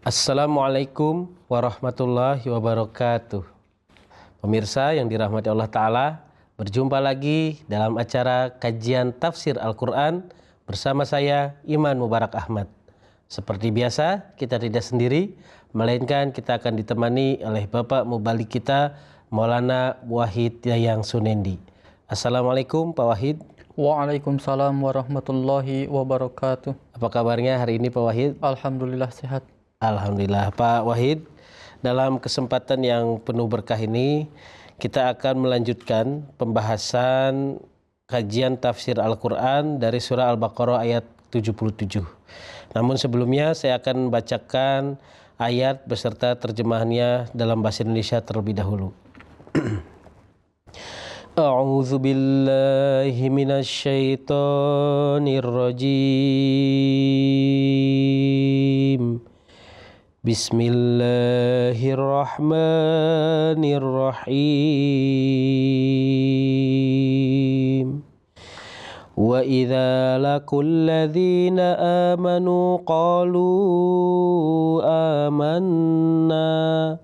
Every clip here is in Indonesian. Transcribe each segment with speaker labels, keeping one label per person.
Speaker 1: Assalamualaikum warahmatullahi wabarakatuh. Pemirsa yang dirahmati Allah Ta'ala, berjumpa lagi dalam acara kajian tafsir Al-Quran bersama saya Iman Mubarak Ahmad. Seperti biasa, kita tidak sendiri, melainkan kita akan ditemani oleh Bapak Mubalik kita, Maulana Wahid Yayang Sunendi. Assalamualaikum Pak Wahid.
Speaker 2: Waalaikumsalam warahmatullahi wabarakatuh.
Speaker 1: Apa kabarnya hari ini Pak Wahid?
Speaker 2: Alhamdulillah sehat.
Speaker 1: Alhamdulillah Pak Wahid. Dalam kesempatan yang penuh berkah ini, kita akan melanjutkan pembahasan kajian tafsir Al-Quran dari surah Al-Baqarah ayat 77. Namun sebelumnya saya akan bacakan ayat beserta terjemahannya dalam bahasa Indonesia terlebih dahulu. A'udzu billahi minasy syaithanir rajim. Bismillahirrahmanirrahim. Wa idza laqul ladzina amanu qalu amanna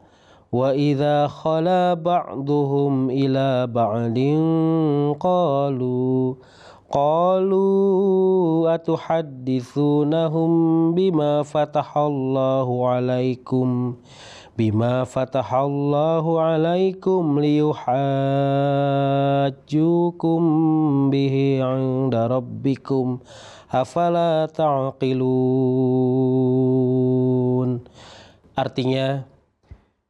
Speaker 1: wa idza khala ba'duhum ila ba'din qalu atuhadditsunahum bima fatahallahu alaikum liyuhajjukum bihi 'inda rabbikum afala ta'qilun. Artinya,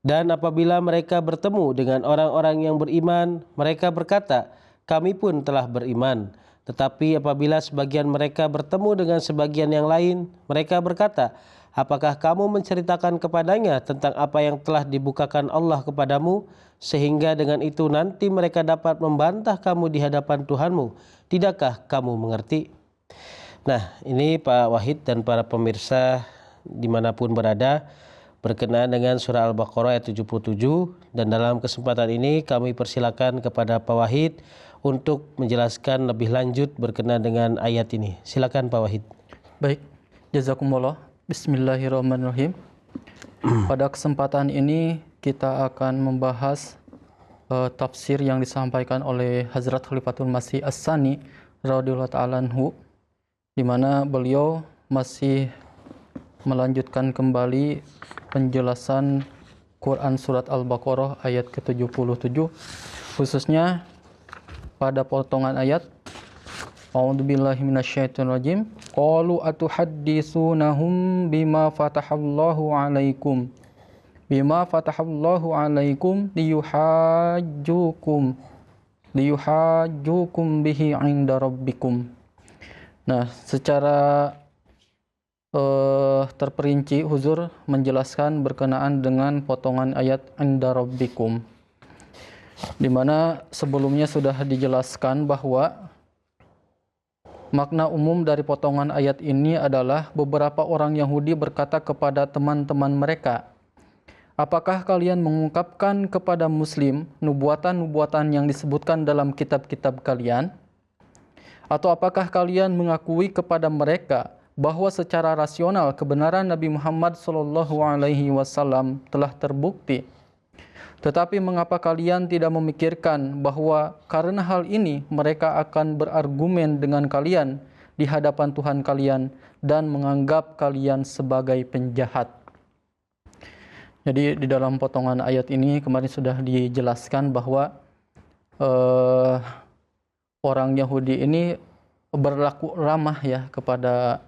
Speaker 1: dan apabila mereka bertemu dengan orang-orang yang beriman, mereka berkata, kami pun telah beriman. Tetapi apabila sebagian mereka bertemu dengan sebagian yang lain, mereka berkata, apakah kamu menceritakan kepadanya tentang apa yang telah dibukakan Allah kepadamu, sehingga dengan itu nanti mereka dapat membantah kamu di hadapan Tuhanmu? Tidakkah kamu mengerti? Nah, ini Pak Wahid dan para pemirsa dimanapun berada, berkenaan dengan surah Al-Baqarah ayat 77, dan dalam kesempatan ini kami persilakan kepada Pak Wahid untuk menjelaskan lebih lanjut berkenaan dengan ayat ini. Silakan Pak Wahid.
Speaker 2: Baik, jazakumullah. Bismillahirrahmanirrahim. Pada kesempatan ini kita akan membahas tafsir yang disampaikan oleh Hazrat Khalifatul Masih As-Tsani radhiyallahu ta'ala anhu, di mana beliau masih melanjutkan kembali penjelasan Quran surat Al-Baqarah ayat ke-77, khususnya pada potongan ayat A'udzubillahi minasyaitonirrajim. Qalu atuhadditsunahum bima fatahallahu alaikum liyuhajjukum bihi 'inda rabbikum. Nah, secara terperinci Huzur menjelaskan berkenaan dengan potongan ayat 'inda rabbikum, di mana sebelumnya sudah dijelaskan bahwa makna umum dari potongan ayat ini adalah beberapa orang Yahudi berkata kepada teman-teman mereka, apakah kalian mengungkapkan kepada Muslim nubuatan-nubuatan yang disebutkan dalam kitab-kitab kalian? Atau apakah kalian mengakui kepada mereka bahwa secara rasional kebenaran Nabi Muhammad SAW telah terbukti? Tetapi mengapa kalian tidak memikirkan bahwa karena hal ini mereka akan berargumen dengan kalian di hadapan Tuhan kalian dan menganggap kalian sebagai penjahat? Jadi di dalam potongan ayat ini kemarin sudah dijelaskan bahwa orang Yahudi ini berlaku ramah ya kepada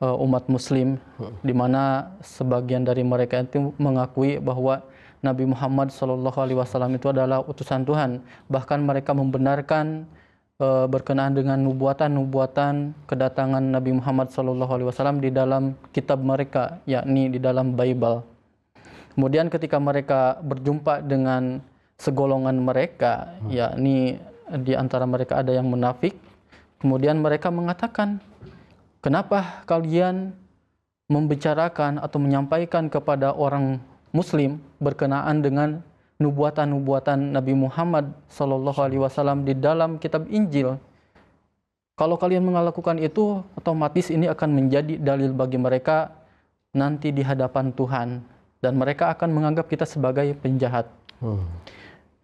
Speaker 2: umat Muslim, di mana sebagian dari mereka itu mengakui bahwa Nabi Muhammad SAW itu adalah utusan Tuhan. Bahkan mereka membenarkan berkenaan dengan nubuatan-nubuatan kedatangan Nabi Muhammad SAW di dalam kitab mereka, yakni di dalam Bible. Kemudian ketika mereka berjumpa dengan segolongan mereka, yakni di antara mereka ada yang munafik, kemudian mereka mengatakan, kenapa kalian membicarakan atau menyampaikan kepada orang Muslim berkenaan dengan nubuatan-nubuatan Nabi Muhammad SAW di dalam kitab Injil? Kalau kalian melakukan itu, otomatis ini akan menjadi dalil bagi mereka nanti di hadapan Tuhan dan mereka akan menganggap kita sebagai penjahat.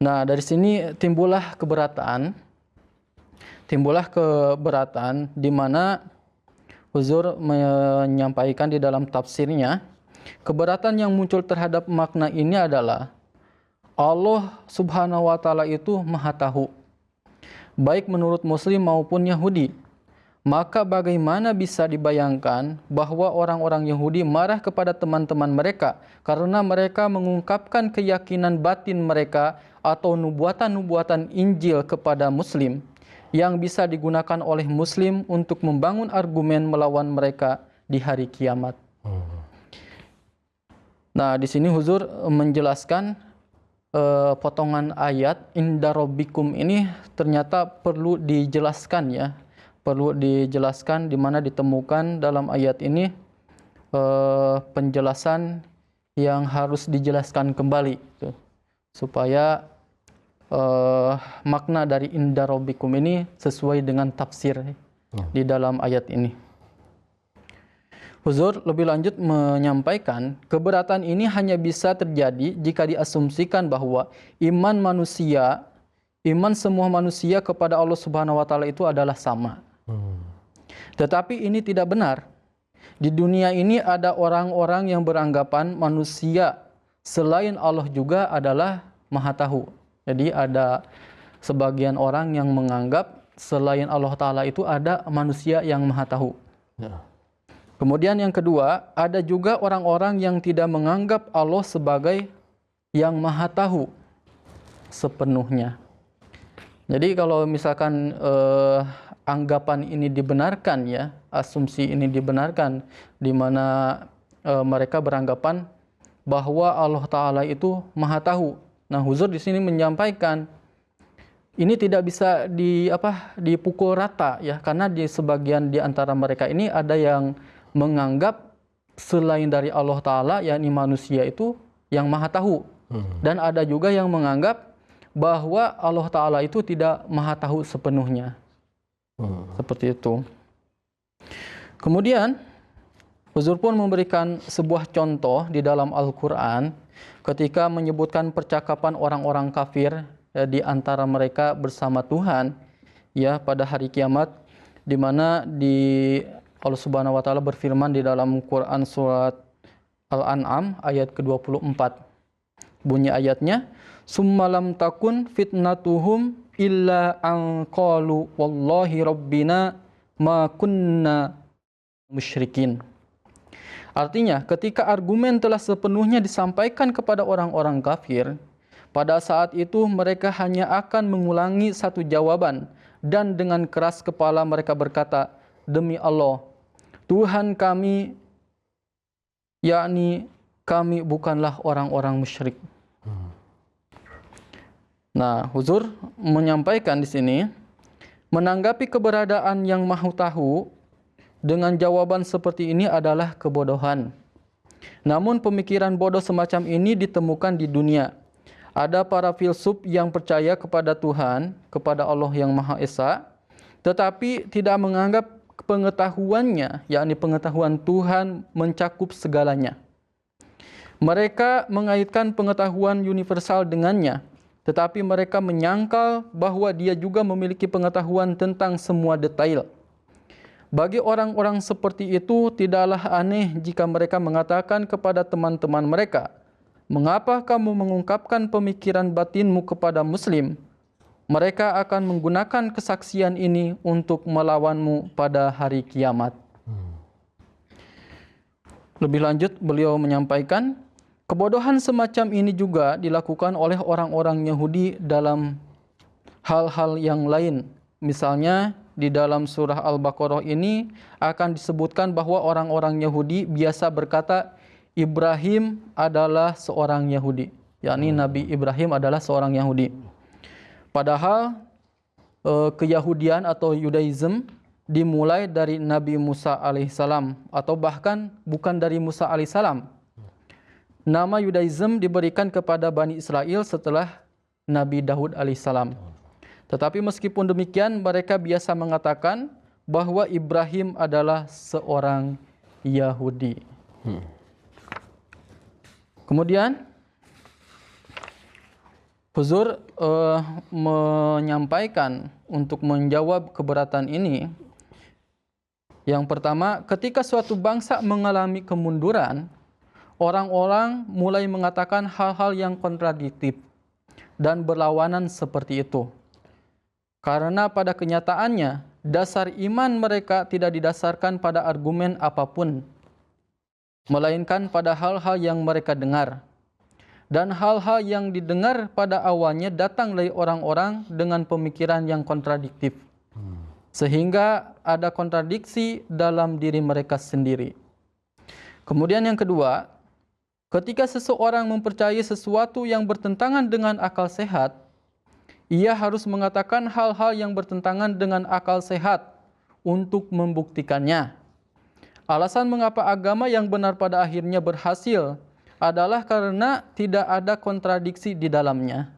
Speaker 2: Nah, dari sini timbullah keberatan di mana Huzur menyampaikan di dalam tafsirnya, keberatan yang muncul terhadap makna ini adalah Allah Subhanahu wa taala itu Maha tahu, baik menurut Muslim maupun Yahudi. Maka bagaimana bisa dibayangkan bahwa orang-orang Yahudi marah kepada teman-teman mereka karena mereka mengungkapkan keyakinan batin mereka atau nubuatan-nubuatan Injil kepada Muslim yang bisa digunakan oleh Muslim untuk membangun argumen melawan mereka di hari kiamat. Nah, di sini Huzur menjelaskan potongan ayat inda rabbikum ini ternyata perlu dijelaskan ya. Perlu dijelaskan di mana ditemukan dalam ayat ini penjelasan yang harus dijelaskan kembali supaya makna dari inda rabbikum ini sesuai dengan tafsir di dalam ayat ini. Huzur lebih lanjut menyampaikan keberatan ini hanya bisa terjadi jika diasumsikan bahwa iman semua manusia kepada Allah Subhanahu wa taala itu adalah sama. Tetapi ini tidak benar. Di dunia ini ada orang-orang yang beranggapan manusia selain Allah juga adalah Maha tahu. Jadi ada sebagian orang yang menganggap selain Allah Ta'ala itu ada manusia yang Maha tahu. Kemudian yang kedua, ada juga orang-orang yang tidak menganggap Allah sebagai yang Maha tahu sepenuhnya. Jadi kalau misalkan anggapan ini dibenarkan ya, asumsi ini dibenarkan, di mana mereka beranggapan bahwa Allah Ta'ala itu Maha tahu. Nah, Huzur di sini menyampaikan ini tidak bisa dipukul rata ya, karena di sebagian di antara mereka ini ada yang menganggap selain dari Allah Ta'ala yakni manusia itu yang Maha tahu. Dan ada juga yang menganggap bahwa Allah Ta'ala itu tidak Maha tahu sepenuhnya. Seperti itu. Kemudian Huzur pun memberikan sebuah contoh di dalam Al-Quran ketika menyebutkan percakapan orang-orang kafir di antara mereka bersama Tuhan ya pada hari kiamat, di mana Allah Subhanahu wa taala berfirman di dalam Quran surat Al-An'am ayat ke-24. Bunyi ayatnya, "Summalam takun fitnatuhum illa an qalu wallahi rabbina ma kunna musyrikin." Artinya, ketika argumen telah sepenuhnya disampaikan kepada orang-orang kafir, pada saat itu mereka hanya akan mengulangi satu jawaban dan dengan keras kepala mereka berkata, "Demi Allah, Tuhan kami, yakni kami bukanlah orang-orang musyrik." Nah, Huzur menyampaikan di sini, menanggapi keberadaan yang Maha tahu dengan jawaban seperti ini adalah kebodohan. Namun pemikiran bodoh semacam ini ditemukan di dunia. Ada para filsuf yang percaya kepada Tuhan, kepada Allah yang Maha Esa, tetapi tidak menganggap pengetahuannya, yakni pengetahuan Tuhan mencakup segalanya. Mereka mengaitkan pengetahuan universal dengannya, tetapi mereka menyangkal bahwa dia juga memiliki pengetahuan tentang semua detail. Bagi orang-orang seperti itu, tidaklah aneh jika mereka mengatakan kepada teman-teman mereka, "Mengapa kamu mengungkapkan pemikiran batinmu kepada Muslim? Mereka akan menggunakan kesaksian ini untuk melawanmu pada hari kiamat." Lebih lanjut, beliau menyampaikan, kebodohan semacam ini juga dilakukan oleh orang-orang Yahudi dalam hal-hal yang lain. Misalnya, di dalam surah Al-Baqarah ini akan disebutkan bahwa orang-orang Yahudi biasa berkata Ibrahim adalah seorang Yahudi, yakni Nabi Ibrahim adalah seorang Yahudi. Padahal keyahudian atau Yudaism dimulai dari Nabi Musa alaihissalam, atau bahkan bukan dari Musa alaihissalam. Nama Yudaism diberikan kepada Bani Israel setelah Nabi Daud alaihissalam. Tetapi meskipun demikian, mereka biasa mengatakan bahwa Ibrahim adalah seorang Yahudi. Kemudian Huzur menyampaikan untuk menjawab keberatan ini. Yang pertama, ketika suatu bangsa mengalami kemunduran, orang-orang mulai mengatakan hal-hal yang kontradiktif dan berlawanan seperti itu. Karena pada kenyataannya, dasar iman mereka tidak didasarkan pada argumen apapun, melainkan pada hal-hal yang mereka dengar. Dan hal-hal yang didengar pada awalnya datang dari orang-orang dengan pemikiran yang kontradiktif. Sehingga ada kontradiksi dalam diri mereka sendiri. Kemudian yang kedua, ketika seseorang mempercayai sesuatu yang bertentangan dengan akal sehat, ia harus mengatakan hal-hal yang bertentangan dengan akal sehat untuk membuktikannya. Alasan mengapa agama yang benar pada akhirnya berhasil adalah karena tidak ada kontradiksi di dalamnya.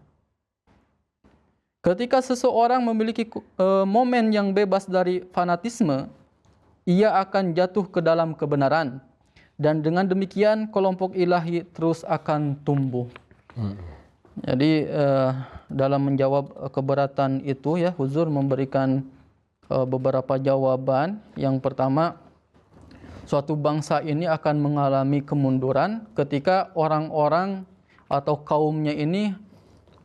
Speaker 2: Ketika seseorang memiliki momen yang bebas dari fanatisme, ia akan jatuh ke dalam kebenaran. Dan dengan demikian kelompok ilahi terus akan tumbuh. Jadi dalam menjawab keberatan itu ya, Huzur memberikan beberapa jawaban. Yang pertama, suatu bangsa ini akan mengalami kemunduran ketika orang-orang atau kaumnya ini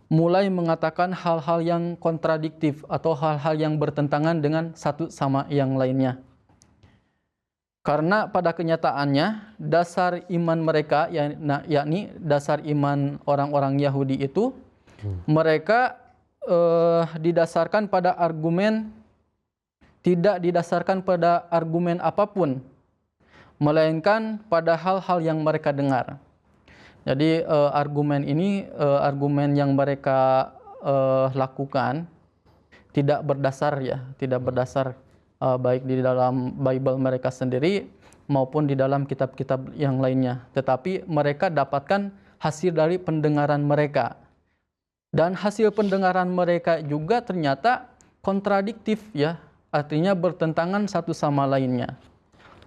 Speaker 2: mulai mengatakan hal-hal yang kontradiktif atau hal-hal yang bertentangan dengan satu sama yang lainnya. Karena pada kenyataannya dasar iman mereka, yakni dasar iman orang-orang Yahudi itu, mereka didasarkan pada argumen, tidak didasarkan pada argumen apapun, melainkan pada hal-hal yang mereka dengar. Jadi argumen ini, argumen yang mereka lakukan tidak berdasar ya, tidak berdasar baik di dalam Bible mereka sendiri maupun di dalam kitab-kitab yang lainnya. Tetapi mereka dapatkan hasil dari pendengaran mereka. Dan hasil pendengaran mereka juga ternyata kontradiktif ya, artinya bertentangan satu sama lainnya.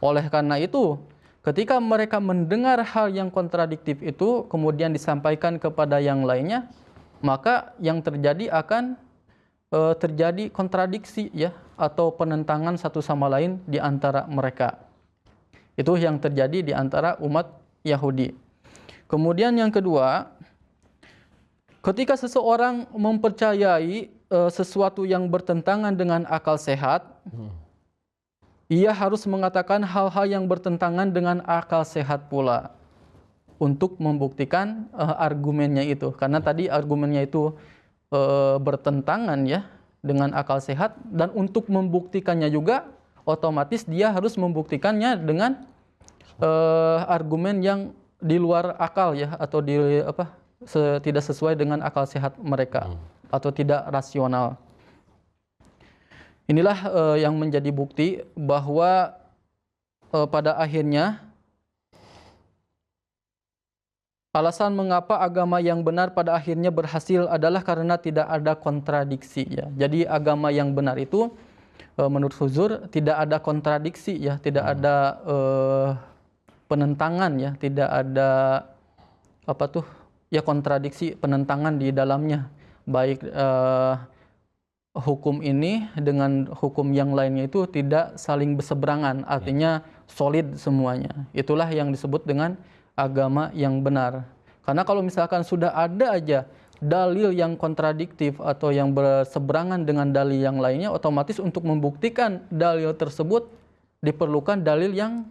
Speaker 2: Oleh karena itu, ketika mereka mendengar hal yang kontradiktif itu, kemudian disampaikan kepada yang lainnya, maka yang terjadi akan terjadi kontradiksi ya, atau penentangan satu sama lain di antara mereka. Itu yang terjadi di antara umat Yahudi. Kemudian yang kedua, ketika seseorang mempercayai sesuatu yang bertentangan dengan akal sehat, ia harus mengatakan hal-hal yang bertentangan dengan akal sehat pula untuk membuktikan argumennya itu. Karena tadi argumennya itu bertentangan ya dengan akal sehat, dan untuk membuktikannya juga otomatis dia harus membuktikannya dengan argumen yang di luar akal ya, atau tidak sesuai dengan akal sehat mereka atau tidak rasional. Inilah yang menjadi bukti bahwa pada akhirnya alasan mengapa agama yang benar pada akhirnya berhasil adalah karena tidak ada kontradiksi ya. Jadi agama yang benar itu menurut Huzur tidak ada kontradiksi ya, tidak ada penentangan ya, tidak ada kontradiksi, penentangan di dalamnya, baik hukum ini dengan hukum yang lainnya itu tidak saling berseberangan, artinya solid semuanya. Itulah yang disebut dengan agama yang benar. Karena kalau misalkan sudah ada aja dalil yang kontradiktif atau yang berseberangan dengan dalil yang lainnya, otomatis untuk membuktikan dalil tersebut diperlukan dalil yang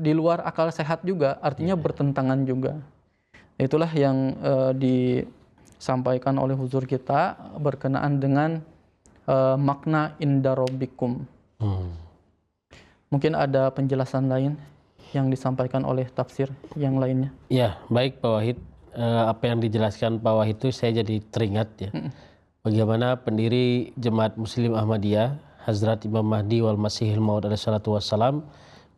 Speaker 2: di luar akal sehat juga, artinya bertentangan juga. Itulah yang disampaikan oleh Huzur kita berkenaan dengan makna inda rabbikum. Mungkin ada penjelasan lain yang disampaikan oleh tafsir yang lainnya.
Speaker 1: Ya, baik Pak Wahid. Apa yang dijelaskan Pak Wahid itu saya jadi teringat ya. Bagaimana pendiri Jemaat Muslim Ahmadiyah, Hazrat Imam Mahdi wal Masihil Maud alaihi salatu wassalam,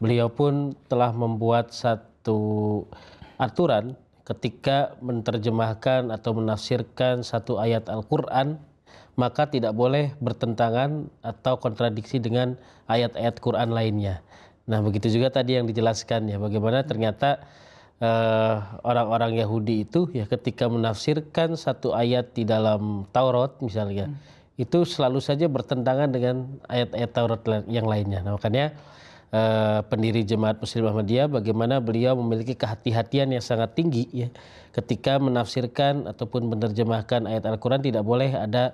Speaker 1: beliau pun telah membuat satu aturan ketika menerjemahkan atau menafsirkan satu ayat Al-Quran, maka tidak boleh bertentangan atau kontradiksi dengan ayat-ayat Quran lainnya. Nah begitu juga tadi yang dijelaskan ya, bagaimana ternyata orang-orang Yahudi itu ya ketika menafsirkan satu ayat di dalam Taurat misalnya, itu selalu saja bertentangan dengan ayat-ayat Taurat yang lainnya. Nah, makanya pendiri Jemaat Muslim Ahmadiyah bagaimana beliau memiliki kehati-hatian yang sangat tinggi ya ketika menafsirkan ataupun menerjemahkan ayat Al-Quran, tidak boleh ada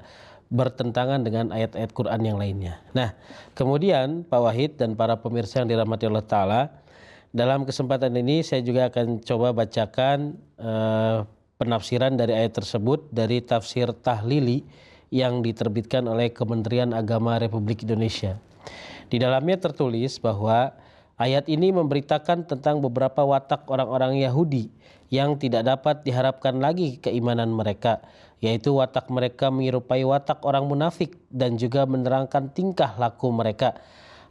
Speaker 1: bertentangan dengan ayat-ayat Quran yang lainnya. Nah, kemudian Pak Wahid dan para pemirsa yang dirahmati Allah Ta'ala, dalam kesempatan ini saya juga akan coba bacakan penafsiran dari ayat tersebut dari tafsir Tahlili yang diterbitkan oleh Kementerian Agama Republik Indonesia. Di dalamnya tertulis bahwa ayat ini memberitakan tentang beberapa watak orang-orang Yahudi yang tidak dapat diharapkan lagi keimanan mereka, yaitu watak mereka menyerupai watak orang munafik dan juga menerangkan tingkah laku mereka.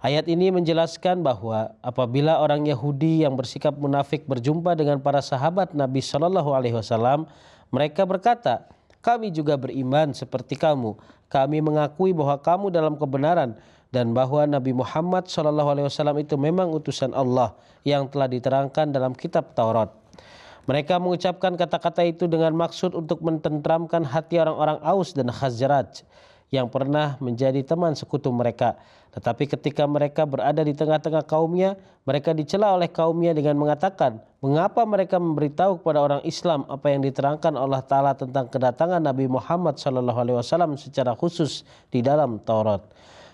Speaker 1: Ayat ini menjelaskan bahwa apabila orang Yahudi yang bersikap munafik berjumpa dengan para sahabat Nabi Shallallahu Alaihi Wasallam, mereka berkata, "Kami juga beriman seperti kamu. Kami mengakui bahwa kamu dalam kebenaran dan bahwa Nabi Muhammad Shallallahu Alaihi Wasallam itu memang utusan Allah yang telah diterangkan dalam kitab Taurat." Mereka mengucapkan kata-kata itu dengan maksud untuk mententramkan hati orang-orang Aus dan Khazraj yang pernah menjadi teman sekutu mereka. Tetapi ketika mereka berada di tengah-tengah kaumnya, mereka dicela oleh kaumnya dengan mengatakan, mengapa mereka memberitahu kepada orang Islam apa yang diterangkan Allah Ta'ala tentang kedatangan Nabi Muhammad SAW secara khusus di dalam Taurat.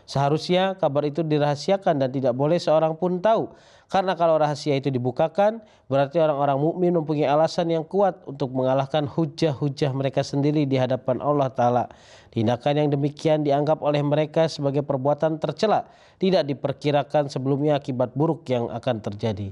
Speaker 1: Seharusnya kabar itu dirahasiakan dan tidak boleh seorang pun tahu. Karena kalau rahasia itu dibukakan, berarti orang-orang mukmin mempunyai alasan yang kuat untuk mengalahkan hujah-hujah mereka sendiri di hadapan Allah Ta'ala. Tindakan yang demikian dianggap oleh mereka sebagai perbuatan tercela, tidak diperkirakan sebelumnya akibat buruk yang akan terjadi.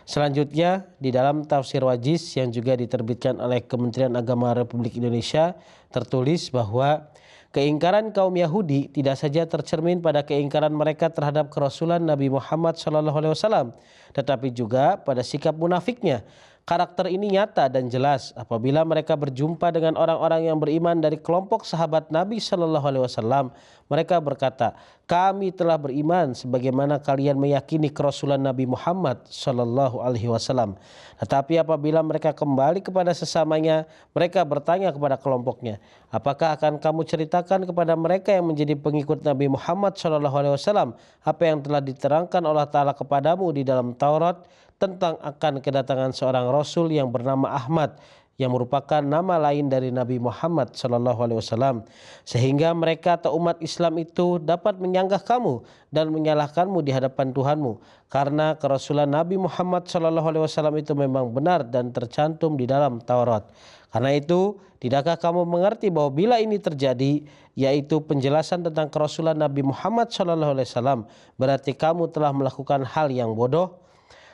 Speaker 1: Selanjutnya, di dalam tafsir Wajiz yang juga diterbitkan oleh Kementerian Agama Republik Indonesia, tertulis bahwa keingkaran kaum Yahudi tidak saja tercermin pada keingkaran mereka terhadap kerasulan Nabi Muhammad SAW, tetapi juga pada sikap munafiknya. Karakter ini nyata dan jelas apabila mereka berjumpa dengan orang-orang yang beriman dari kelompok sahabat Nabi SAW. Mereka berkata, kami telah beriman sebagaimana kalian meyakini kerasulan Nabi Muhammad SAW. Tetapi apabila mereka kembali kepada sesamanya, mereka bertanya kepada kelompoknya, apakah akan kamu ceritakan kepada mereka yang menjadi pengikut Nabi Muhammad SAW apa yang telah diterangkan Allah Ta'ala kepadamu di dalam Taurat tentang akan kedatangan seorang Rasul yang bernama Ahmad, yang merupakan nama lain dari Nabi Muhammad SAW, sehingga mereka atau umat Islam itu dapat menyanggah kamu dan menyalahkanmu di hadapan Tuhanmu, karena kerasulan Nabi Muhammad SAW itu memang benar dan tercantum di dalam Taurat. Karena itu, tidakkah kamu mengerti bahwa bila ini terjadi, yaitu penjelasan tentang kerasulan Nabi Muhammad SAW, berarti kamu telah melakukan hal yang bodoh?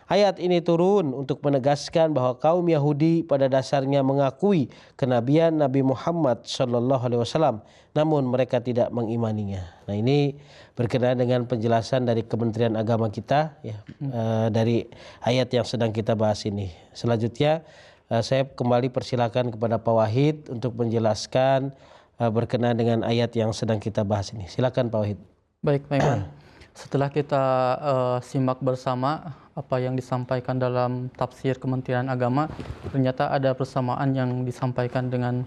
Speaker 1: Ayat ini turun untuk menegaskan bahwa kaum Yahudi pada dasarnya mengakui kenabian Nabi Muhammad SAW, namun mereka tidak mengimaninya. Nah, ini berkenaan dengan penjelasan dari Kementerian Agama kita ya, dari ayat yang sedang kita bahas ini. Selanjutnya saya kembali persilakan kepada Pak Wahid untuk menjelaskan berkenaan dengan ayat yang sedang kita bahas ini. Silakan Pak Wahid.
Speaker 2: Baik, Pak Iman. Setelah kita simak bersama apa yang disampaikan dalam tafsir Kementerian Agama, ternyata ada persamaan yang disampaikan dengan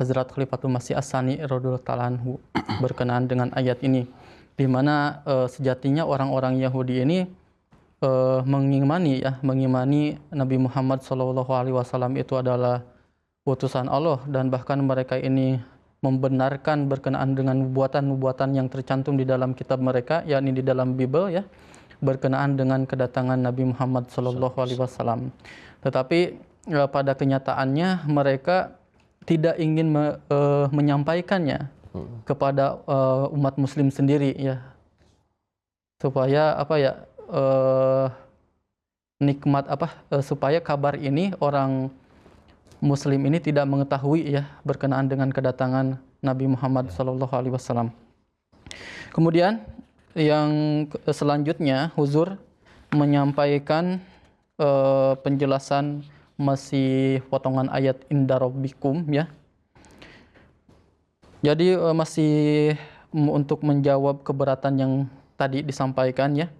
Speaker 2: Hazrat Khalifatul Masih As-Tsani radhiyallahu ta'ala anhu berkenaan dengan ayat ini, di mana sejatinya orang-orang Yahudi ini mengimani Nabi Muhammad SAW itu adalah utusan Allah, dan bahkan mereka ini membenarkan berkenaan dengan nubuatan-nubuatan yang tercantum di dalam kitab mereka, yakni di dalam Bible ya, berkenaan dengan kedatangan Nabi Muhammad SAW. Tetapi pada kenyataannya mereka tidak ingin menyampaikannya kepada umat Muslim sendiri ya, supaya supaya kabar ini orang Muslim ini tidak mengetahui ya berkenaan dengan kedatangan Nabi Muhammad SAW. Kemudian yang selanjutnya Huzur menyampaikan penjelasan masih potongan ayat Inda Rabbikum ya. Jadi masih untuk menjawab keberatan yang tadi disampaikan ya.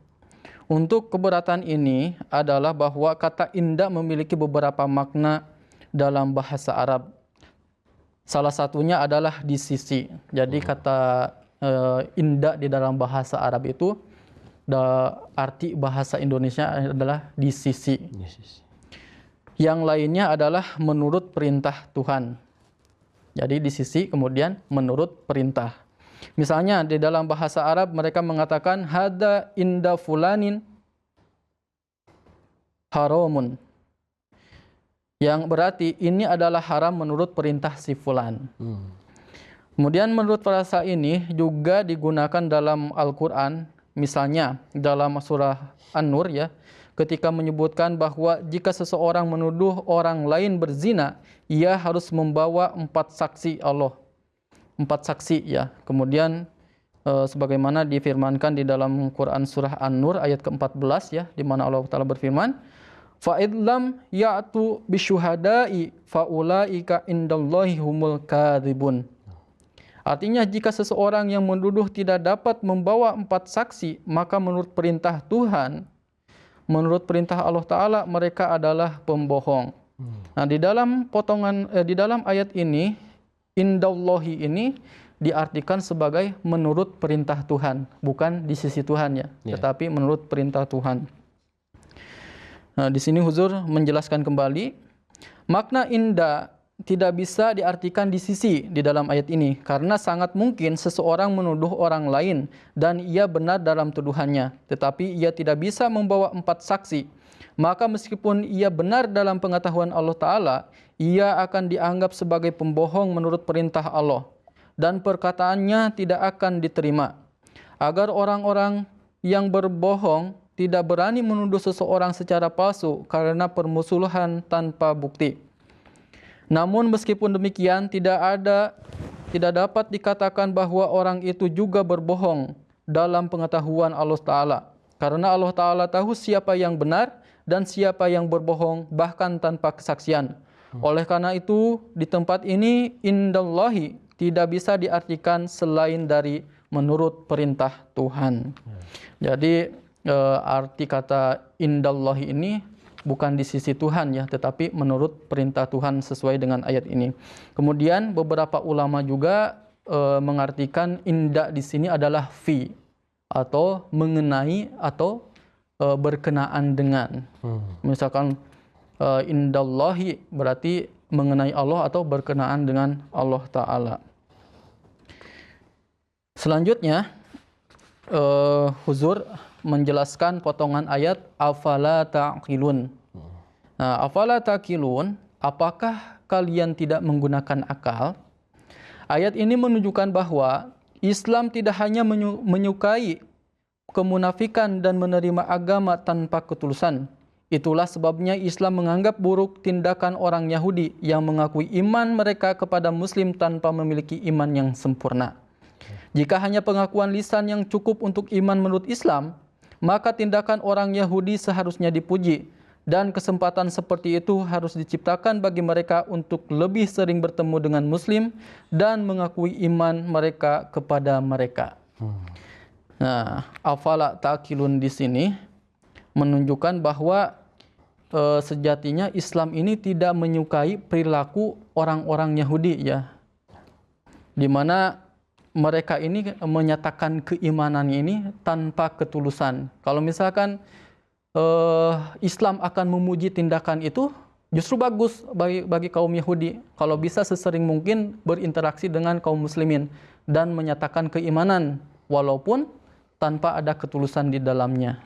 Speaker 2: Untuk keberatan ini adalah bahwa kata inda memiliki beberapa makna dalam bahasa Arab. Salah satunya adalah di sisi. Jadi kata inda di dalam bahasa Arab itu arti bahasa Indonesia adalah di sisi. Yang lainnya adalah menurut perintah Tuhan. Jadi di sisi kemudian menurut perintah. Misalnya di dalam bahasa Arab mereka mengatakan hada inda fulanin haramun. Yang berarti ini adalah haram menurut perintah si fulan. Kemudian menurut bahasa ini juga digunakan dalam Al-Qur'an, misalnya dalam surah An-Nur ya, ketika menyebutkan bahwa jika seseorang menuduh orang lain berzina, ia harus membawa 4 saksi Allah. 4 saksi ya. Kemudian sebagaimana difirmankan di dalam Quran surah An-Nur ayat ke-14 ya, di mana Allah Ta'ala berfirman, fa idlam ya'tu bisyuhada'i faulaika indallahi humul kadzibun. Artinya jika seseorang yang menuduh tidak dapat membawa 4 saksi, maka menurut perintah Tuhan, menurut perintah Allah Ta'ala mereka adalah pembohong. Nah, di dalam ayat ini indallahi ini diartikan sebagai menurut perintah Tuhan, bukan di sisi Tuhan ya, tetapi menurut perintah Tuhan. Nah, di sini Huzur menjelaskan kembali makna inda tidak bisa diartikan di sisi di dalam ayat ini karena sangat mungkin seseorang menuduh orang lain dan ia benar dalam tuduhannya, tetapi ia tidak bisa membawa 4 saksi. Maka meskipun ia benar dalam pengetahuan Allah Ta'ala, ia akan dianggap sebagai pembohong menurut perintah Allah dan perkataannya tidak akan diterima. Agar orang-orang yang berbohong tidak berani menuduh seseorang secara palsu karena permusuhan tanpa bukti. Namun meskipun demikian tidak dapat dikatakan bahwa orang itu juga berbohong dalam pengetahuan Allah Ta'ala. Karena Allah Ta'ala tahu siapa yang benar dan siapa yang berbohong bahkan tanpa kesaksian. Oleh karena itu di tempat ini indallahi tidak bisa diartikan selain dari menurut perintah Tuhan. Jadi arti kata indallahi ini bukan di sisi Tuhan ya, tetapi menurut perintah Tuhan sesuai dengan ayat ini. Kemudian beberapa ulama juga mengartikan inda di sini adalah fi atau mengenai atau berkenaan dengan. Misalkan indallahi berarti mengenai Allah atau berkenaan dengan Allah Ta'ala. Selanjutnya Huzur menjelaskan potongan ayat afala ta'qilun. Nah, afala ta'qilun, apakah kalian tidak menggunakan akal? Ayat ini menunjukkan bahwa Islam tidak hanya menyukai kemunafikan dan menerima agama tanpa ketulusan. Itulah sebabnya Islam menganggap buruk tindakan orang Yahudi yang mengakui iman mereka kepada Muslim tanpa memiliki iman yang sempurna. Jika hanya pengakuan lisan yang cukup untuk iman menurut Islam, maka tindakan orang Yahudi seharusnya dipuji, dan kesempatan seperti itu harus diciptakan bagi mereka untuk lebih sering bertemu dengan Muslim dan mengakui iman mereka kepada mereka. Nah, afala ta'qilun di sini menunjukkan bahwa sejatinya Islam ini tidak menyukai perilaku orang-orang Yahudi ya, di mana mereka ini menyatakan keimanan ini tanpa ketulusan. Kalau misalkan Islam akan memuji tindakan itu, justru bagus bagi kaum Yahudi. Kalau bisa sesering mungkin berinteraksi dengan kaum Muslimin dan menyatakan keimanan walaupun tanpa ada ketulusan di dalamnya.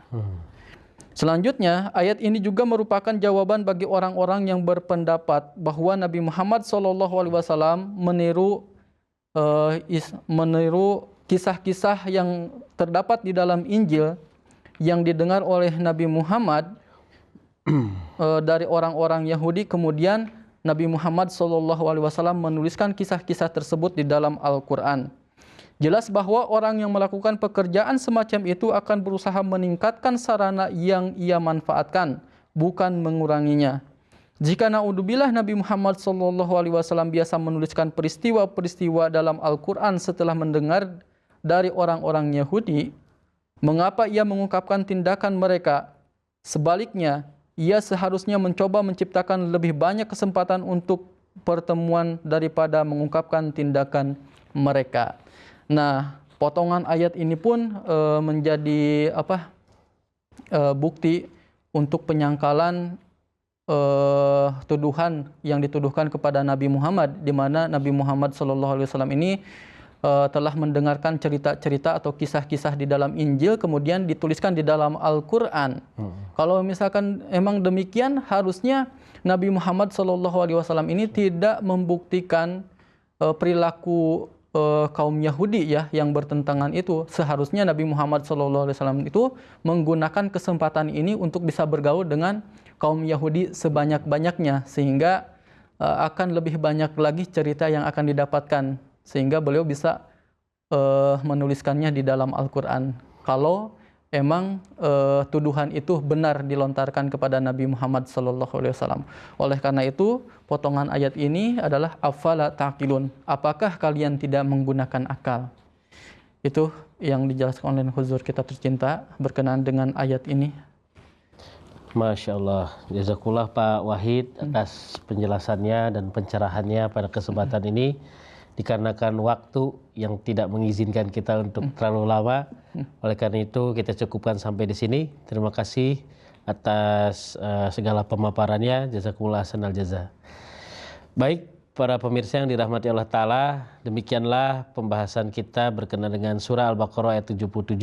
Speaker 2: Selanjutnya, ayat ini juga merupakan jawaban bagi orang-orang yang berpendapat bahwa Nabi Muhammad SAW meniru kisah-kisah yang terdapat di dalam Injil yang didengar oleh Nabi Muhammad dari orang-orang Yahudi. Kemudian Nabi Muhammad SAW menuliskan kisah-kisah tersebut di dalam Al-Quran. Jelas bahwa orang yang melakukan pekerjaan semacam itu akan berusaha meningkatkan sarana yang ia manfaatkan, bukan menguranginya. Jika naudzubillah Nabi Muhammad SAW biasa menuliskan peristiwa-peristiwa dalam Al-Quran setelah mendengar dari orang-orang Yahudi, Mengapa ia mengungkapkan tindakan mereka? Sebaliknya, ia seharusnya mencoba menciptakan lebih banyak kesempatan untuk pertemuan daripada mengungkapkan tindakan mereka. Nah, potongan ayat ini pun menjadi bukti untuk penyangkalan tuduhan yang dituduhkan kepada Nabi Muhammad, di mana Nabi Muhammad SAW ini telah mendengarkan cerita-cerita atau kisah-kisah di dalam Injil kemudian dituliskan di dalam Al-Quran. Kalau misalkan emang demikian, harusnya Nabi Muhammad SAW ini tidak membuktikan perilaku kaum Yahudi ya yang bertentangan itu. Seharusnya Nabi Muhammad SAW itu menggunakan kesempatan ini untuk bisa bergaul dengan kaum Yahudi sebanyak-banyaknya, sehingga akan lebih banyak lagi cerita yang akan didapatkan, sehingga beliau bisa menuliskannya di dalam Al-Quran. Kalau emang tuduhan itu benar dilontarkan kepada Nabi Muhammad SAW. Oleh karena itu, potongan ayat ini adalah afala taqilun. Apakah kalian tidak menggunakan akal? Itu yang dijelaskan oleh huzur kita tercinta berkenaan dengan ayat ini.
Speaker 1: Masya Allah, jazakallah Pak Wahid atas penjelasannya dan pencerahannya pada kesempatan ini. Dikarenakan waktu yang tidak mengizinkan kita untuk terlalu lama, oleh karena itu kita cukupkan sampai di sini. Terima kasih atas segala pemaparannya. Jazakumullah ahsanal jaza. Baik, para pemirsa yang dirahmati Allah Ta'ala, demikianlah pembahasan kita berkenaan dengan surah Al-Baqarah ayat 77.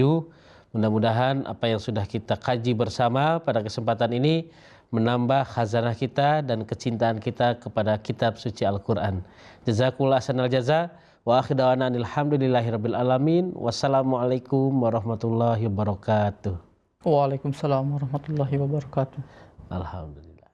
Speaker 1: Mudah-mudahan apa yang sudah kita kaji bersama pada kesempatan ini menambah khazanah kita dan kecintaan kita kepada kitab suci Al-Quran. Jazakumullah ahsanal jaza. Wa akhir da'wana alhamdulillahirabbil alamin. Wassalamualaikum warahmatullahi wabarakatuh.
Speaker 2: Waalaikumsalam warahmatullahi wabarakatuh.
Speaker 1: Alhamdulillah.